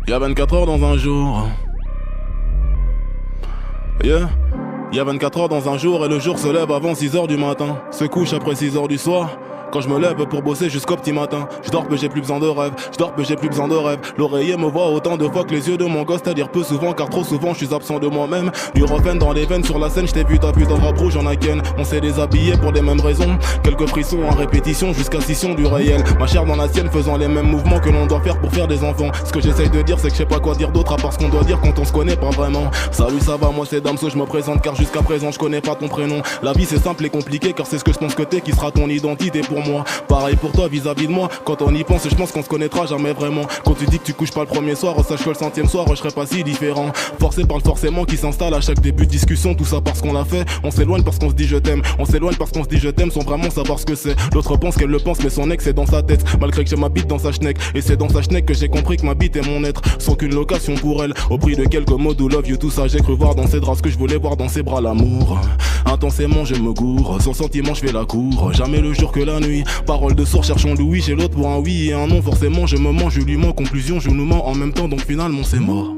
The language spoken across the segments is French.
Y'a 24 heures dans un jour. Yeah. Y'a 24 heures dans un jour et le jour se lève avant 6 heures du matin. Se couche après 6 heures du soir. Quand je me lève pour bosser jusqu'au petit matin. Je dors que j'ai plus besoin de rêve. Je dors que j'ai plus besoin de rêve. L'oreiller me voit autant de fois que les yeux de mon gosse. C'est-à-dire peu souvent car trop souvent je suis absent de moi-même. Du refrain dans les veines sur la scène. Je t'ai vu, t'as putain de rap rouge en ken. On s'est déshabillé pour les mêmes raisons. Quelques frissons en répétition jusqu'à scission du réel. Ma chair dans la sienne faisant les mêmes mouvements que l'on doit faire pour faire des enfants. Ce que j'essaye de dire c'est que je sais pas quoi dire d'autre à part ce qu'on doit dire quand on se connaît pas vraiment. Salut ça va, moi c'est Damso, je me présente car jusqu'à présent je connais pas ton prénom. La vie c'est simple et compliqué car c'est ce que je pense que t'es qui sera ton identité pour moi. Pareil pour toi vis-à-vis de moi. Quand on y pense je pense qu'on se connaîtra jamais vraiment. Quand tu dis que tu couches pas le premier soir, sache que le 100e soir je serai pas si différent. Forcé par le forcément qui s'installe à chaque début de discussion. Tout ça parce qu'on l'a fait. On s'éloigne parce qu'on se dit je t'aime. On s'éloigne parce qu'on se dit je t'aime sans vraiment savoir ce que c'est. L'autre pense qu'elle le pense mais son ex est dans sa tête. Malgré que j'ai ma bite dans sa schneck. Et c'est dans sa schneck que j'ai compris que ma bite est mon être. Sans qu'une location pour elle. Au prix de quelques mots do love you tout ça. J'ai cru voir dans ses draps ce que je voulais voir dans ses bras, l'amour. Intensément je me gourre. Sans sentiment je fais la cour. Jamais le jour que la nuit. Parole de sourd cherchons Louis chez l'autre pour un oui et un non. Forcément je me mens, je lui mens. Conclusion je nous mens en même temps donc finalement c'est mort.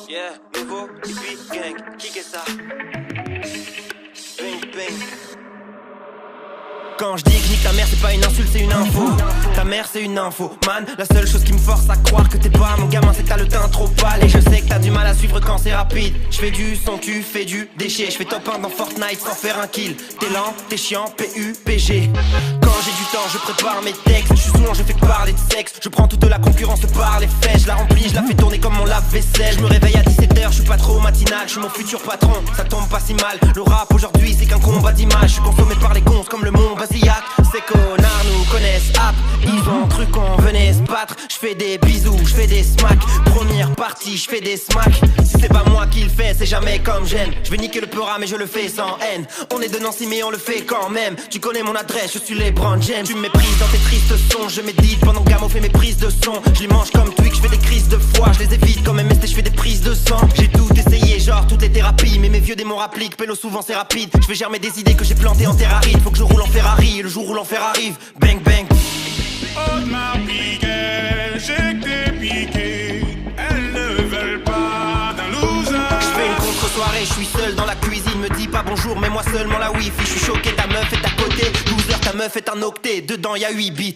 Yeah, nouveau, et puis gang, kick ça. Bang, bang. Quand je dis que nique ta mère c'est pas une insulte c'est une info. Ta mère c'est une info. Man, la seule chose qui me force à croire que t'es pas mon gamin c'est que t'as le teint trop pâle. Et je sais que t'as du mal à suivre quand c'est rapide. Je fais du son, tu fais du déchet. Je fais top 1 dans Fortnite sans faire un kill. T'es lent, t'es chiant, PUPG. Quand j'ai du temps je prépare mes textes. Je suis souvent je fais que parler de sexe. Je prends toute la concurrence par les fesses. Je la remplis, je la fais tourner comme mon lave-vaisselle. Je me réveille à 17h, je suis pas trop matinal. Je suis mon futur patron, ça tombe pas si mal. Le rap aujourd'hui c'est qu'un combat d'image. Je suis consommé par les gonzes comme le Mont Basillac. Ces connards nous connaissent app. Ils ont cru qu'on venait se battre. Je fais des bisous, je fais des smacks. Première partie, je fais des smacks. Si c'est pas moi qui le fais, c'est jamais comme j'aime. Je vais niquer le peura mais je le fais sans haine. On est de Nancy mais on le fait quand même. Tu connais mon adresse, je suis les Brand James. Tu me méprises dans tes tristes sons. Je médite pendant que Gamo fait mes prises de son. Je les mange comme Twix, je fais des crises de foie. Je les évite comme MST, je fais des prises de sang. J'ai tout essayé, genre toutes les thérapies. Mais mes vieux démons rappliquent, pélo souvent c'est rapide. Je vais germer des idées que j'ai plantées en terre aride. Faut que je roule en Ferrari et le jour où l'enfer arrive. Bang bang. On m'a piqué, j'ai été piqué. Elles ne veulent pas d'un loser. Je fais une contre-soirée, je suis seul dans la cuisine. Me dis pas bonjour, mais moi seulement la wifi. Je suis choqué, ta meuf est à côté. Loser, ta meuf est un octet. Dedans y'a 8 bits.